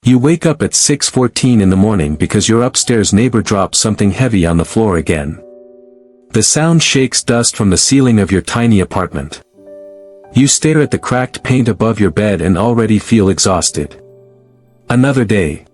You wake up at 6:14 in the morning because your upstairs neighbor dropped something heavy on the floor again. The sound shakes dust from the ceiling of your tiny apartment. You stare at the cracked paint above your bed and already feel exhausted. Another day.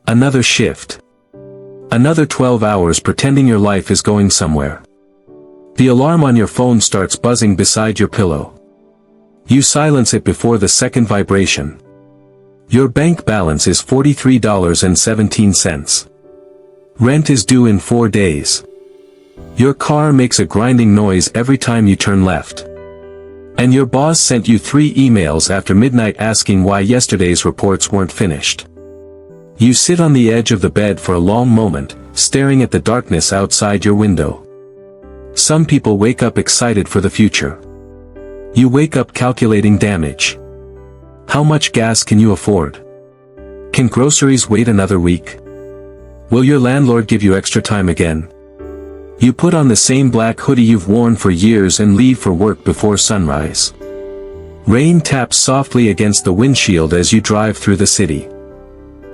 Another shift. Another 12 hours pretending your life is going somewhere. The alarm on your phone starts buzzing beside your pillow. You silence it before the second vibration. Your bank balance is $43.17. Rent is due in 4 days. Your car makes a grinding noise every time you turn left. And your boss sent you 3 emails after midnight asking why yesterday's reports weren't finished. You sit on the edge of the bed for a long moment, staring at the darkness outside your window. Some people wake up excited for the future. You wake up calculating damage. How much gas can you afford? Can groceries wait another week? Will your landlord give you extra time again? You put on the same black hoodie you've worn for years and leave for work before sunrise. Rain taps softly against the windshield as you drive through the city.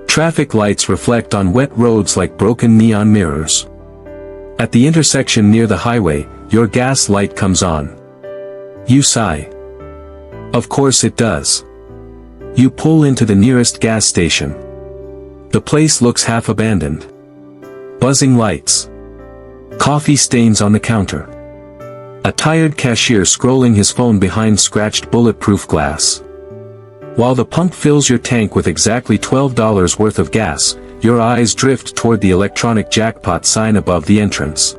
Traffic lights reflect on wet roads like broken neon mirrors. At the intersection near the highway, your gas light comes on. You sigh. Of course it does. You pull into the nearest gas station. The place looks half abandoned. Buzzing lights. Coffee stains on the counter. A tired cashier scrolling his phone behind scratched bulletproof glass. While the pump fills your tank with exactly $12 worth of gas, your eyes drift toward the electronic jackpot sign above the entrance.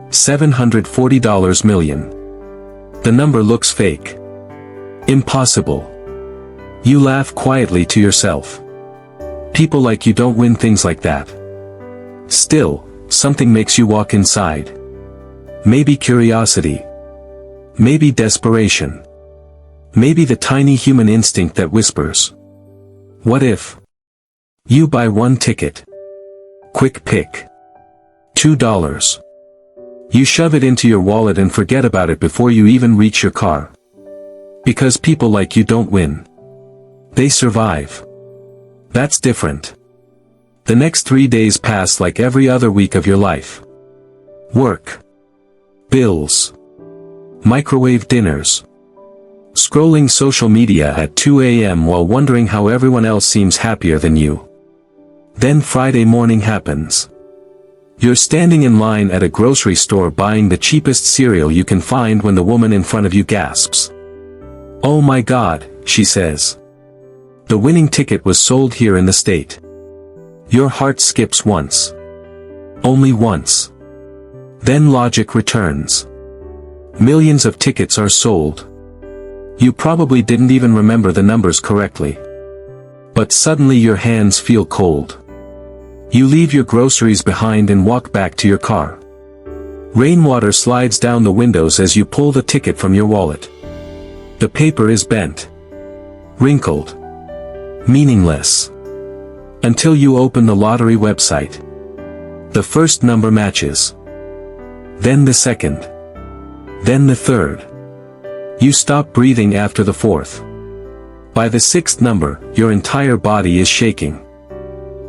$740 million. The number looks fake. Impossible. You laugh quietly to yourself. People like you don't win things like that. Still, something makes you walk inside. Maybe curiosity. Maybe desperation. Maybe the tiny human instinct that whispers. What if? You buy 1 ticket. Quick pick. $2. You shove it into your wallet and forget about it before you even reach your car. Because people like you don't win. They survive. That's different. The next 3 days pass like every other week of your life. Work. Bills. Microwave dinners. Scrolling social media at 2 a.m. while wondering how everyone else seems happier than you. Then Friday morning happens. You're standing in line at a grocery store buying the cheapest cereal you can find when the woman in front of you gasps. "Oh my God," she says. "The winning ticket was sold here in the state." Your heart skips once. Only once. Then logic returns. Millions of tickets are sold. You probably didn't even remember the numbers correctly. But suddenly your hands feel cold. You leave your groceries behind and walk back to your car. Rainwater slides down the windows as you pull the ticket from your wallet. The paper is bent. Wrinkled. Meaningless. Until you open the lottery website. The first number matches. Then the second. Then the third. You stop breathing after the fourth. By the 6th number, your entire body is shaking.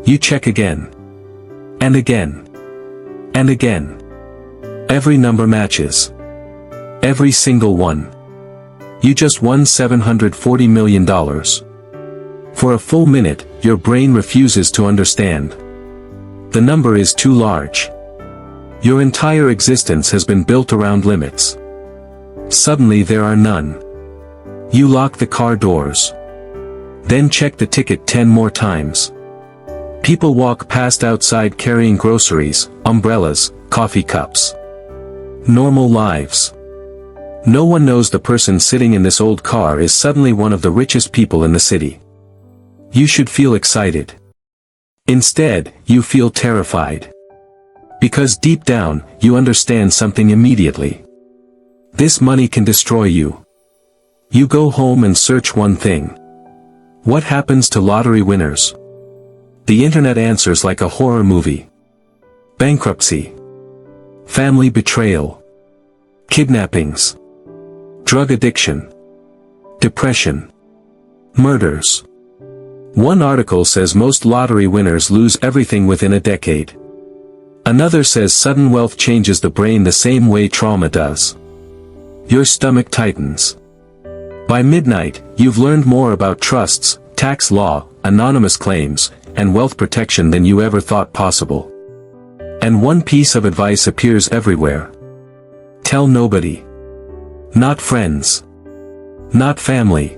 You check again. And again. And again. Every number matches. Every single one. You just won $740 million. For a full minute, your brain refuses to understand. The number is too large. Your entire existence has been built around limits. Suddenly there are none. You lock the car doors. Then check the ticket 10 more times. People walk past outside carrying groceries, umbrellas, coffee cups. Normal lives. No one knows the person sitting in this old car is suddenly one of the richest people in the city. You should feel excited. Instead, you feel terrified. Because deep down, you understand something immediately. This money can destroy you. You go home and search one thing. What happens to lottery winners? The internet answers like a horror movie. Bankruptcy. Family betrayal. Kidnappings. Drug addiction. Depression. Murders. One article says most lottery winners lose everything within a decade. Another says sudden wealth changes the brain the same way trauma does. Your stomach tightens. By midnight, you've learned more about trusts, tax law, anonymous claims, and wealth protection than you ever thought possible. And one piece of advice appears everywhere. Tell nobody. Not friends. Not family.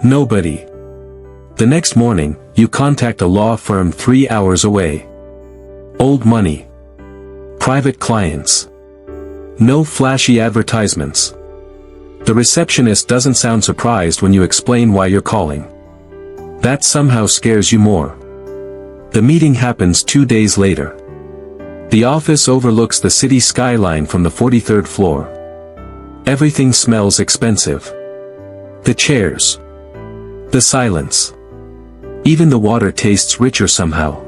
Nobody. The next morning, you contact a law firm 3 hours away. Old money. Private clients. No flashy advertisements. The receptionist doesn't sound surprised when you explain why you're calling. That somehow scares you more. The meeting happens 2 days later. The office overlooks the city skyline from the 43rd floor. Everything smells expensive. The chairs. The silence. Even the water tastes richer somehow.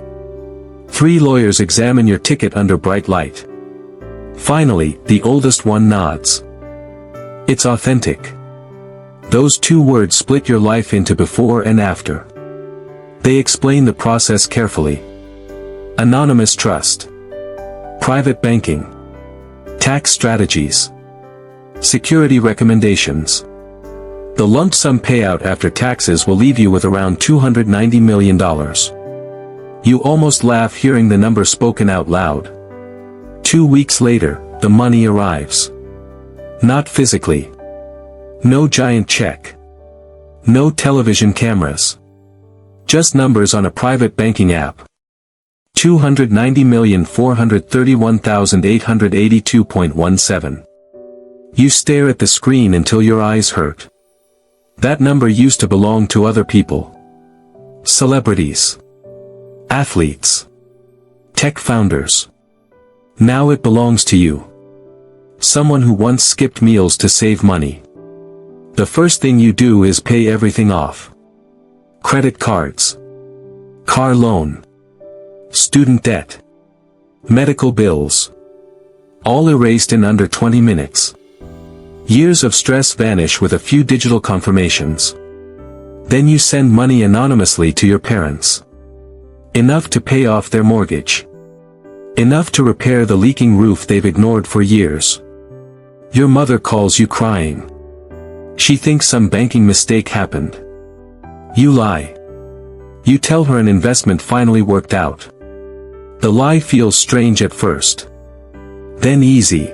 3 lawyers examine your ticket under bright light. Finally, the oldest one nods. It's authentic. Those 2 words split your life into before and after. They explain the process carefully. Anonymous trust. Private banking. Tax strategies. Security recommendations. The lump sum payout after taxes will leave you with around $290 million. You almost laugh hearing the number spoken out loud. 2 weeks later, the money arrives. Not physically. No giant check. No television cameras. Just numbers on a private banking app. 290,431,882.17. You stare at the screen until your eyes hurt. That number used to belong to other people. Celebrities. Athletes. Tech founders. Now it belongs to you. Someone who once skipped meals to save money. The first thing you do is pay everything off. Credit cards. Car loan. Student debt. Medical bills. All erased in under 20 minutes. Years of stress vanish with a few digital confirmations. Then you send money anonymously to your parents. Enough to pay off their mortgage. Enough to repair the leaking roof they've ignored for years. Your mother calls you crying. She thinks some banking mistake happened. You lie. You tell her an investment finally worked out. The lie feels strange at first. Then easy.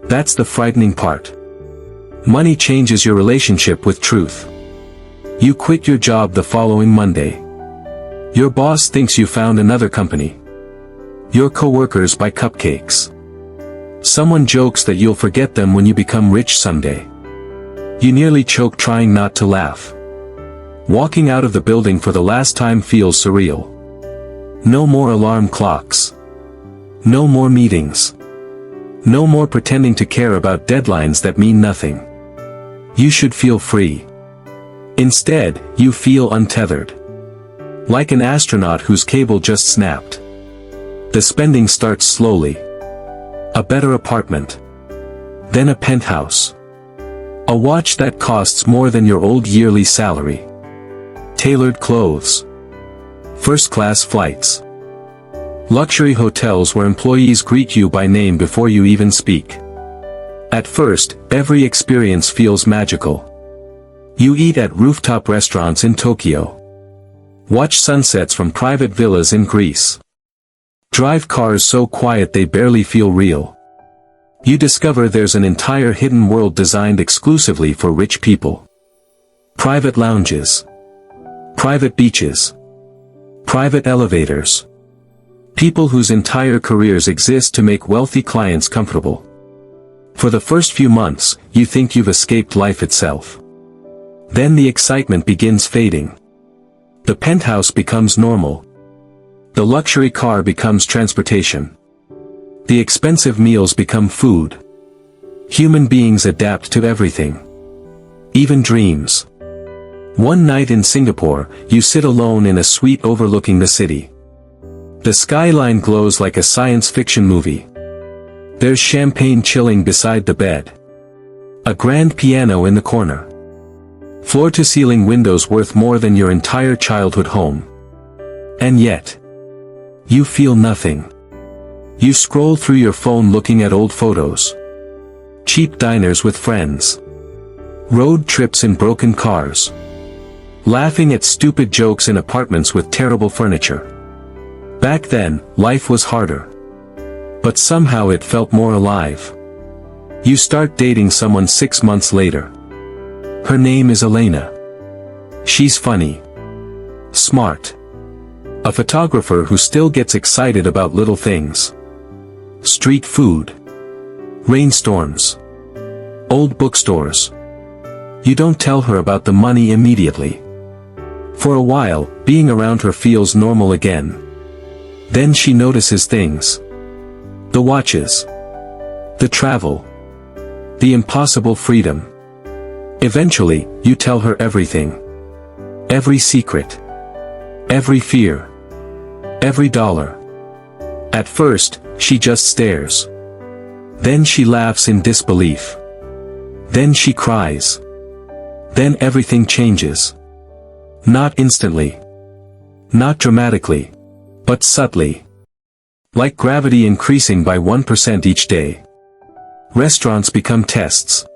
That's the frightening part. Money changes your relationship with truth. You quit your job the following Monday. Your boss thinks you found another company. Your coworkers buy cupcakes. Someone jokes that you'll forget them when you become rich someday. You nearly choke trying not to laugh. Walking out of the building for the last time feels surreal. No more alarm clocks. No more meetings. No more pretending to care about deadlines that mean nothing. You should feel free. Instead, you feel untethered. Like an astronaut whose cable just snapped. The spending starts slowly. A better apartment. Then a penthouse. A watch that costs more than your old yearly salary. Tailored clothes. First-class flights. Luxury hotels where employees greet you by name before you even speak. At first, every experience feels magical. You eat at rooftop restaurants in Tokyo. Watch sunsets from private villas in Greece. Drive cars so quiet they barely feel real. You discover there's an entire hidden world designed exclusively for rich people. Private lounges. Private beaches. Private elevators. People whose entire careers exist to make wealthy clients comfortable. For the first few months, you think you've escaped life itself. Then the excitement begins fading. The penthouse becomes normal. The luxury car becomes transportation. The expensive meals become food. Human beings adapt to everything. Even dreams. One night in Singapore, you sit alone in a suite overlooking the city. The skyline glows like a science fiction movie. There's champagne chilling beside the bed. A grand piano in the corner. Floor-to-ceiling windows worth more than your entire childhood home. And yet, you feel nothing. You scroll through your phone looking at old photos. Cheap diners with friends. Road trips in broken cars. Laughing at stupid jokes in apartments with terrible furniture. Back then, life was harder. But somehow it felt more alive. You start dating someone 6 months later. Her name is Elena. She's funny. Smart. A photographer who still gets excited about little things. Street food. Rainstorms. Old bookstores. You don't tell her about the money immediately. For a while, being around her feels normal again. Then she notices things. The watches. The travel. The impossible freedom. Eventually, you tell her everything. Every secret. Every fear. Every dollar. At first, she just stares. Then she laughs in disbelief. Then she cries. Then everything changes. Not instantly. Not dramatically. But subtly. Like gravity increasing by 1% each day. Restaurants become tests.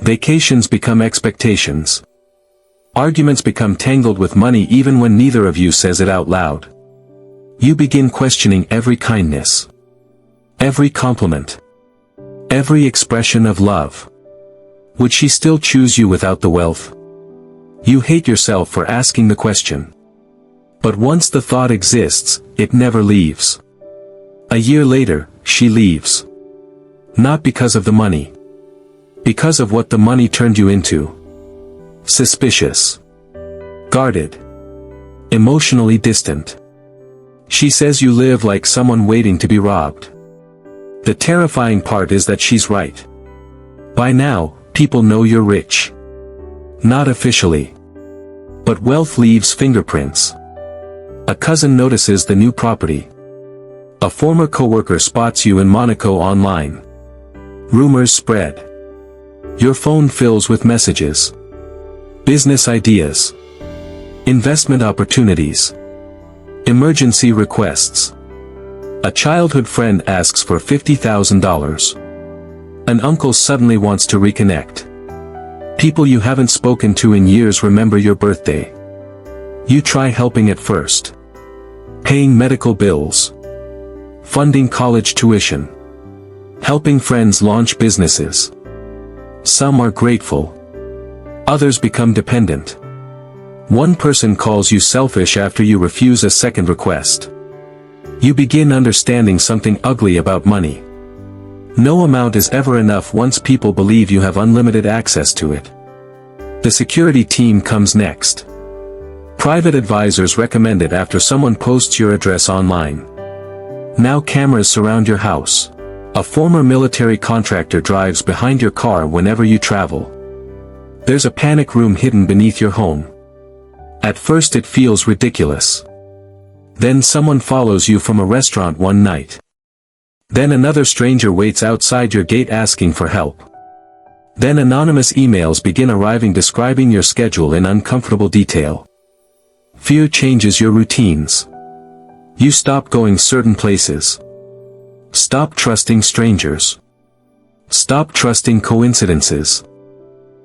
Vacations become expectations. Arguments become tangled with money even when neither of you says it out loud. You begin questioning every kindness. Every compliment. Every expression of love. Would she still choose you without the wealth? You hate yourself for asking the question. But once the thought exists, it never leaves. A year later, she leaves. Not because of the money. Because of what the money turned you into. Suspicious. Guarded. Emotionally distant. She says you live like someone waiting to be robbed. The terrifying part is that she's right. By now, people know you're rich. Not officially. But wealth leaves fingerprints. A cousin notices the new property. A former coworker spots you in Monaco online. Rumors spread. Your phone fills with messages. Business ideas. Investment opportunities. Emergency requests. A childhood friend asks for $50,000. An uncle suddenly wants to reconnect. People you haven't spoken to in years remember your birthday. You try helping at first. Paying medical bills. Funding college tuition. Helping friends launch businesses. Some are grateful. Others become dependent. One person calls you selfish after you refuse a second request. You begin understanding something ugly about money. No amount is ever enough once people believe you have unlimited access to it. The security team comes next. Private advisors recommend it after someone posts your address online. Now cameras surround your house. A former military contractor drives behind your car whenever you travel. There's a panic room hidden beneath your home. At first it feels ridiculous. Then someone follows you from a restaurant one night. Then another stranger waits outside your gate asking for help. Then anonymous emails begin arriving describing your schedule in uncomfortable detail. Fear changes your routines. You stop going certain places. Stop trusting strangers. Stop trusting coincidences.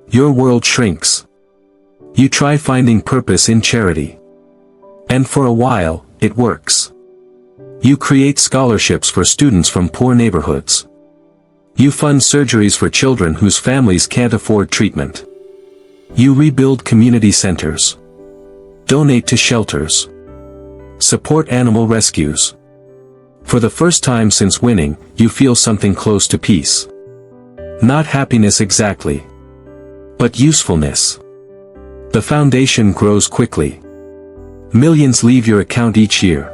Your world shrinks. You try finding purpose in charity. And for a while, it works. You create scholarships for students from poor neighborhoods. You fund surgeries for children whose families can't afford treatment. You rebuild community centers. Donate to shelters. Support animal rescues. For the first time since winning, you feel something close to peace. Not happiness exactly. But usefulness. The foundation grows quickly. Millions leave your account each year.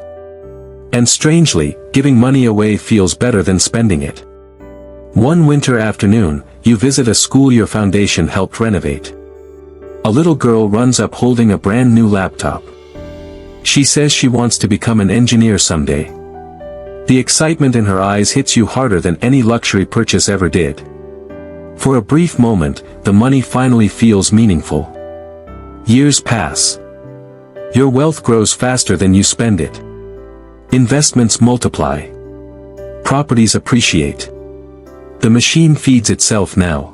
And strangely, giving money away feels better than spending it. One winter afternoon, you visit a school your foundation helped renovate. A little girl runs up holding a brand new laptop. She says she wants to become an engineer someday. The excitement in her eyes hits you harder than any luxury purchase ever did. For a brief moment, the money finally feels meaningful. Years pass. Your wealth grows faster than you spend it. Investments multiply. Properties appreciate. The machine feeds itself now.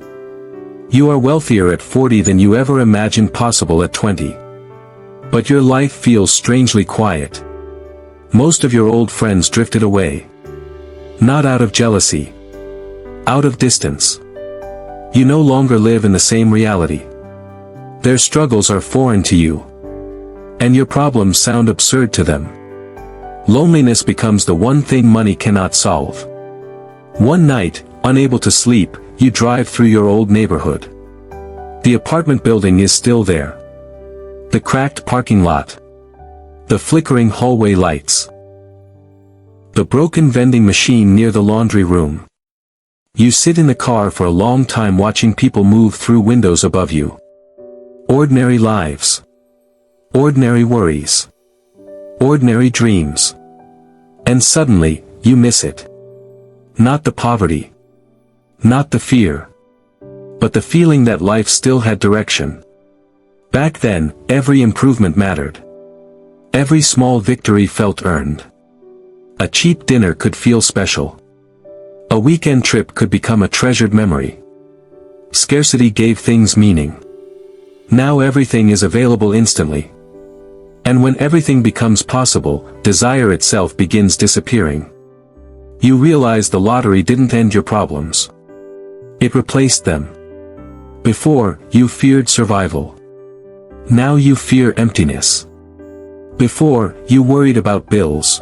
You are wealthier at 40 than you ever imagined possible at 20. But your life feels strangely quiet. Most of your old friends drifted away. Not out of jealousy. Out of distance. You no longer live in the same reality. Their struggles are foreign to you. And your problems sound absurd to them. Loneliness becomes the one thing money cannot solve. One night, unable to sleep, you drive through your old neighborhood. The apartment building is still there. The cracked parking lot. The flickering hallway lights. The broken vending machine near the laundry room. You sit in the car for a long time watching people move through windows above you. Ordinary lives. Ordinary worries. Ordinary dreams. And suddenly, you miss it. Not the poverty. Not the fear. But the feeling that life still had direction. Back then, every improvement mattered. Every small victory felt earned. A cheap dinner could feel special. A weekend trip could become a treasured memory. Scarcity gave things meaning. Now everything is available instantly. And when everything becomes possible, desire itself begins disappearing. You realize the lottery didn't end your problems. It replaced them. Before, you feared survival. Now you fear emptiness. Before, you worried about bills.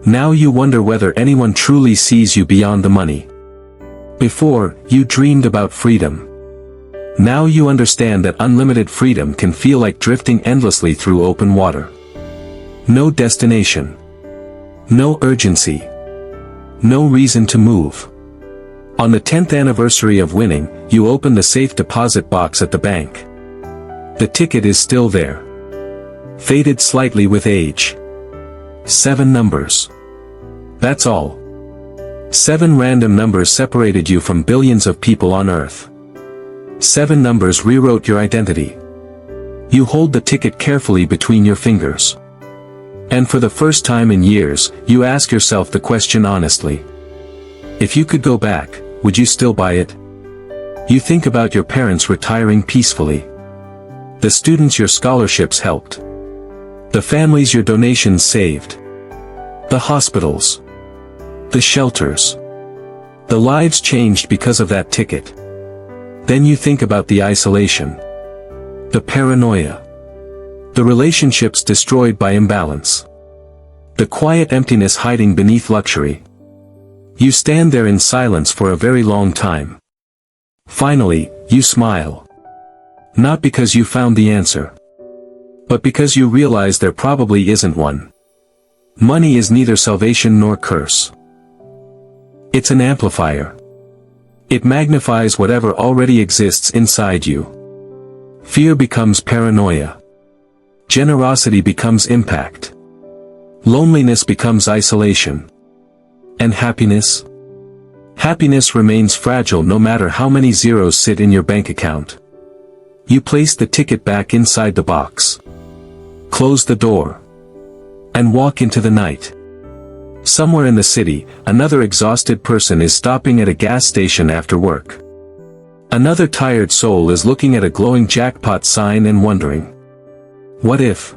Now you wonder whether anyone truly sees you beyond the money. Before, you dreamed about freedom. Now you understand that unlimited freedom can feel like drifting endlessly through open water. No destination. No urgency. No reason to move. On the 10th anniversary of winning, you open the safe deposit box at the bank. The ticket is still there. Faded slightly with age. 7 numbers. That's all. 7 random numbers separated you from billions of people on Earth. 7 numbers rewrote your identity. You hold the ticket carefully between your fingers. And for the first time in years, you ask yourself the question honestly. If you could go back, would you still buy it? You think about your parents retiring peacefully. The students your scholarships helped. The families your donations saved. The hospitals. The shelters. The lives changed because of that ticket. Then you think about the isolation. The paranoia. The relationships destroyed by imbalance. The quiet emptiness hiding beneath luxury. You stand there in silence for a very long time. Finally, you smile. Not because you found the answer. But because you realize there probably isn't one. Money is neither salvation nor curse. It's an amplifier. It magnifies whatever already exists inside you. Fear becomes paranoia. Generosity becomes impact. Loneliness becomes isolation. And happiness? Happiness remains fragile no matter how many zeros sit in your bank account. You place the ticket back inside the box. Close the door. And walk into the night. Somewhere in the city, another exhausted person is stopping at a gas station after work. Another tired soul is looking at a glowing jackpot sign and wondering, what if?